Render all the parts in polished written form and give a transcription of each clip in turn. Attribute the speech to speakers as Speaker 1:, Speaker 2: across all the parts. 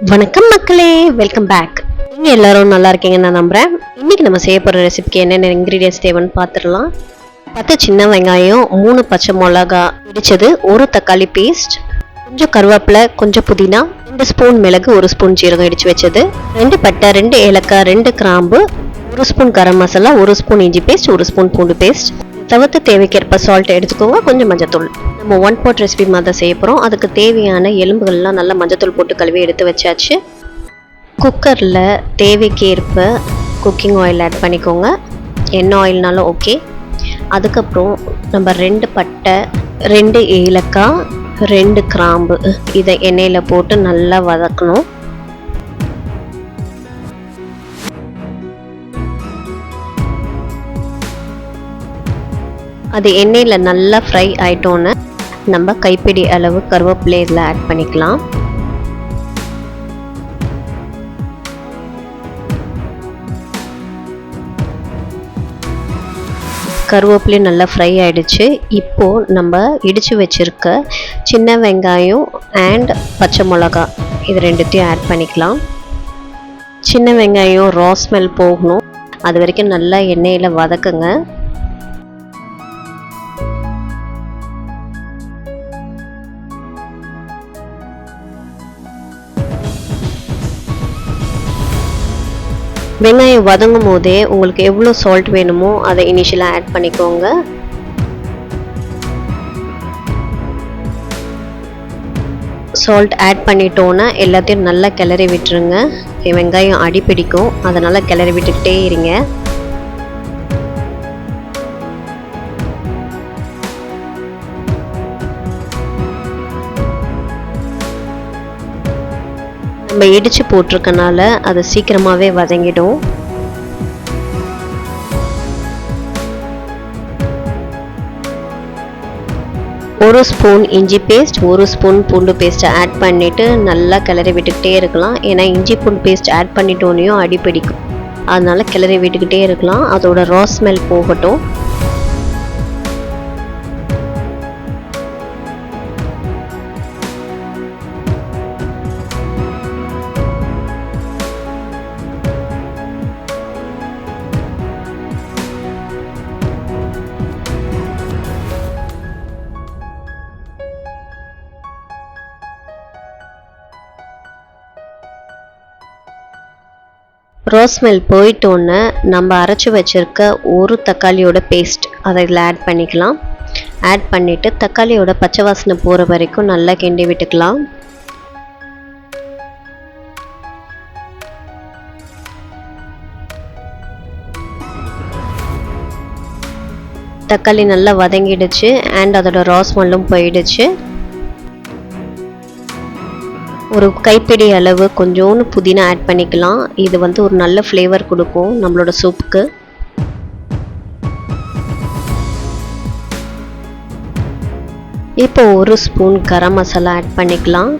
Speaker 1: வணக்கம் மக்களே, welcome back. நீங்கள் எல்லாரும் நல்லா இருக்கீங்கன்னு நான் நம்புகிறேன். இன்றைக்கி நம்ம செய்ய போகிற ரெசிபிக்கு என்னென்ன இன்க்ரீடியன்ஸ் தேவைன்னு பார்த்துடலாம். 10 சின்ன வெங்காயம், 3 பச்சை மிளகா இடிச்சது, 1 தக்காளி பேஸ்ட், கொஞ்சம் கருவேப்பிலை, கொஞ்சம் புதினா, 2 ஸ்பூன் மிளகு, 1 ஸ்பூன் சீரகம் இடித்து வச்சது, 2 பட்டை, 2 ஏலக்காய், 2 கிராம்பு, 1 ஸ்பூன் கரம் மசாலா, 1 ஸ்பூன் இஞ்சி பேஸ்ட், 1 ஸ்பூன் பூண்டு பேஸ்ட், தவிர்த்து தேவைக்கேற்ப சால்ட் எடுத்துக்கோங்க, கொஞ்சம் மஞ்சத்தூள். நம்ம 1 pot ரெசிபி மாதிரி தான் செய்ய போகிறோம். அதுக்கு தேவையான எலும்புகள்லாம் நல்லா மஞ்சத்தூள் போட்டு கழுவி எடுத்து வச்சாச்சு. குக்கரில் தேவைக்கேற்ப குக்கிங் ஆயில் ஆட் பண்ணிக்கோங்க, என்ன ஆயில்னாலும் ஓகே. அதுக்கப்புறம் நம்ம 2 பட்டை, 2 ஏலக்காய், 2 கிராம்பு இதை எண்ணெயில் போட்டு நல்லா வதக்கணும். அது எண்ணெயில் நல்லா ஃப்ரை ஆகிட்டோன்னு நம்ம கைப்பிடி அளவு கருவேப்பிலை இதில் ஆட் பண்ணிக்கலாம். கருவேப்பிலை நல்லா ஃப்ரை ஆகிடுச்சு. இப்போது நம்ம இடித்து வச்சுருக்க சின்ன வெங்காயம் அண்ட் பச்சை மிளகா இது ரெண்டுத்தையும் ஆட் பண்ணிக்கலாம். சின்ன வெங்காயம் ரா ஸ்மெல் போகணும், அது வரைக்கும் நல்லா எண்ணெயில் வதக்குங்க. வெங்காயம் வதங்கும் போதே உங்களுக்கு எவ்வளோ சால்ட் வேணுமோ அதை இனிஷியலாக ஆட் பண்ணிக்கோங்க. சால்ட் ஆட் பண்ணிட்டோன்னா எல்லாத்தையும் நல்லா கிளறி விட்டுருங்க. வெங்காயம் அடி பிடிக்கும், அதனால் கிளறி விட்டுக்கிட்டே இருங்க. நம்ம இடித்து போட்டிருக்கனால அது சீக்கிரமாகவே வதங்கிடும். ஒரு ஸ்பூன் இஞ்சி பேஸ்ட், 1 ஸ்பூன் பூண்டு பேஸ்ட்டை ஆட் பண்ணிவிட்டு நல்லா கிளறி விட்டுக்கிட்டே இருக்கலாம். ஏன்னா இஞ்சி பூண்டு பேஸ்ட் ஆட் பண்ணிட்டோன்னையும் அடி பிடிக்கும், அதனால் கிளறி விட்டுக்கிட்டே இருக்கலாம். அதோட ரா ஸ்மெல் போகட்டும். ரா ஸ்மெல் போயிட்டோன்னு நம்ம அரைச்சி வச்சுருக்க 1 தக்காளியோட பேஸ்ட் அதை இதில் ஆட் பண்ணிக்கலாம். ஆட் பண்ணிவிட்டு தக்காளியோட பச்சை வாசனை போகிற வரைக்கும் நல்லா கிண்டி விட்டுக்கலாம். தக்காளி நல்லா வதங்கிடுச்சு அண்ட் அதோட ரா ஸ்மெல்லும் போயிடுச்சு. ஒரு கைப்பிடி அளவு கொஞ்சோண்டு புதினா ஆட் பண்ணிக்கலாம். இது வந்து ஒரு நல்ல ஃப்ளேவர் கொடுக்கும் நம்மளோட சூப்புக்கு. இப்போ 1 ஸ்பூன் கரம் மசாலா ஆட் பண்ணிக்கலாம்.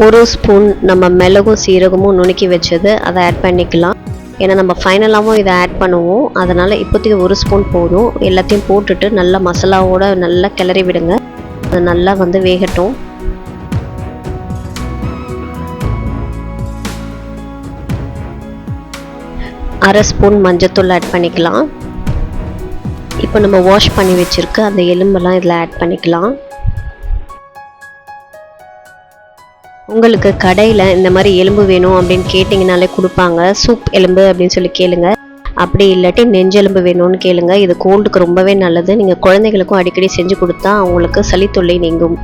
Speaker 1: 1 ஸ்பூன் நம்ம மிளகும் சீரகமும் நுணுக்கி வச்சது அதை ஆட் பண்ணிக்கலாம். ஏன்னா நம்ம ஃபைனலாகவும் இதை ஆட் பண்ணுவோம், அதனால் இப்போதைக்கு 1 ஸ்பூன் போதும். எல்லாத்தையும் போட்டுட்டு நல்லா மசாலாவோட நல்லா கிளறி விடுங்க. அது நல்லா வந்து வேகட்டும். அரை ஸ்பூன் மஞ்சத்தூள் ஆட் பண்ணிக்கலாம். இப்போ நம்ம வாஷ் பண்ணி வச்சுருக்க அந்த எலும்பெல்லாம் இதில் ஆட் பண்ணிக்கலாம். உங்களுக்கு கடையில் இந்த மாதிரி எலும்பு வேணும் அப்படின்னு கேட்டிங்கனாலே கொடுப்பாங்க. சூப் எலும்பு அப்படின்னு சொல்லி கேளுங்க, அப்படி இல்லாட்டி நெஞ்செலும்பு வேணும்னு கேளுங்க. இது கோல்டுக்கு ரொம்பவே நல்லது. நீங்கள் குழந்தைகளுக்கும் அடிக்கடி செஞ்சு கொடுத்தா அவங்களுக்கு சளி தொல்லை நீங்கும்.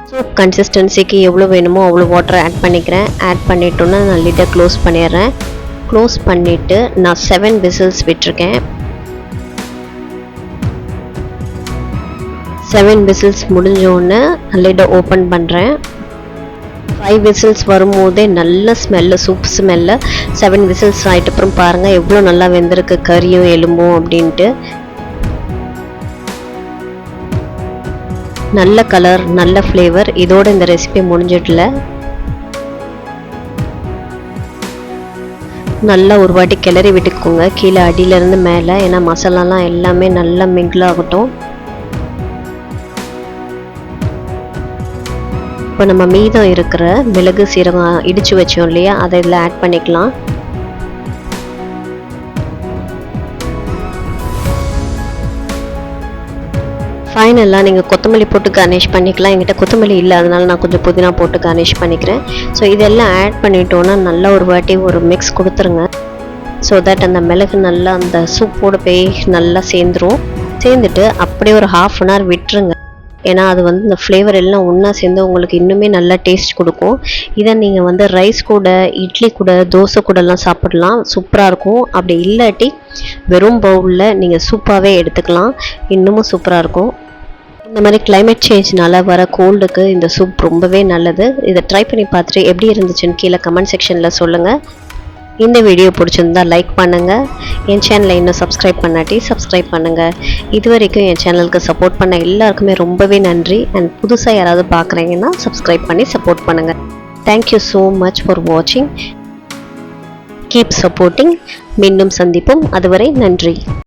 Speaker 1: சூப் கன்சிஸ்டன்சிக்கு எவ்வளோ வேணுமோ அவ்வளோ வாட்டர் ஆட் பண்ணிக்கிறேன். ஆட் பண்ணிட்டோன்னா நான் லிட்டை க்ளோஸ் பண்ணிடுறேன். க்ளோஸ் பண்ணிவிட்டு நான் 7 விசில்ஸ் விட்டுருக்கேன். 7 விசில்ஸ் முடிஞ்சோடனே லிட்டை ஓப்பன் பண்ணுறேன். 5 விசில்ஸ் வரும்போதே நல்ல ஸ்மெல்லு, சூப் ஸ்மெல்லு. 7 விசில்ஸ் ஆகிட்டு அப்புறம் பாருங்கள் எவ்வளோ நல்லா வெந்திருக்கு கறியும் எலும்பும் அப்படின்ட்டு. நல்ல கலர், நல்ல ஃப்ளேவர். இதோட இந்த ரெசிபி முடிஞ்சிடல. நல்லா ஒரு வாட்டி கிளறி விட்டுக்கோங்க கீழே அடியிலேருந்து மேலே, ஏன்னா மசாலாலாம் எல்லாமே நல்லா மிங்கிள் ஆகட்டும். இப்போ நம்ம மீதம் இருக்கிற மிளகு சீரகம் இடித்து வச்சோம் இல்லையா, அதை இதில் ஆட் பண்ணிக்கலாம். ஃபைனலாக நீங்கள் கொத்தமல்லி போட்டு கார்னிஷ் பண்ணிக்கலாம். என்கிட்ட கொத்தமல்லி இல்லை, அதனால நான் கொஞ்சம் புதினா போட்டு கார்னிஷ் பண்ணிக்கிறேன். ஸோ இதெல்லாம் ஆட் பண்ணிட்டோன்னா நல்லா ஒரு வாட்டி ஒரு மிக்ஸ் கொடுத்துருங்க. ஸோ தட் அந்த மிளகு நல்லா அந்த சூப்போடு போய் நல்லா சேர்ந்துட்டு அப்படியே ஒரு 1/2 அன் ஹவர் விட்டுருங்க. ஏன்னா அது வந்து இந்த ஃப்ளேவர் எல்லாம் ஒன்றா சேர்ந்து உங்களுக்கு இன்னுமே நல்லா டேஸ்ட் கொடுக்கும். இதை நீங்கள் வந்து ரைஸ் கூட, இட்லி கூட, தோசை கூடலாம் சாப்பிடலாம், சூப்பராக இருக்கும். அப்படி இல்லாட்டி வெறும் பவுலில் நீங்கள் சூப்பாகவே எடுத்துக்கலாம், இன்னமும் சூப்பராக இருக்கும். இந்த மாதிரி கிளைமேட் சேஞ்ச்னால வர கோல்டுக்கு இந்த சூப் ரொம்பவே நல்லது. இதை ட்ரை பண்ணி பார்த்துட்டு எப்படி இருந்துச்சுன்னு கீழே கமெண்ட் செக்ஷனில் சொல்லுங்கள். இந்த வீடியோ பிடிச்சிருந்தா லைக் பண்ணுங்கள். என் சேனலை இன்னும் சப்ஸ்கிரைப் பண்ணாட்டி சப்ஸ்கிரைப் பண்ணுங்கள். இது வரைக்கும் என் சேனலுக்கு சப்போர்ட் பண்ண எல்லாருக்குமே ரொம்பவே நன்றி. அண்ட் புதுசாக யாராவது பார்க்குறீங்கன்னா சப்ஸ்கிரைப் பண்ணி சப்போர்ட் பண்ணுங்கள். தேங்க்யூ ஸோ மச் ஃபார் வாட்சிங். Keep supporting. மீண்டும் சந்திப்போம். அதுவரை நன்றி.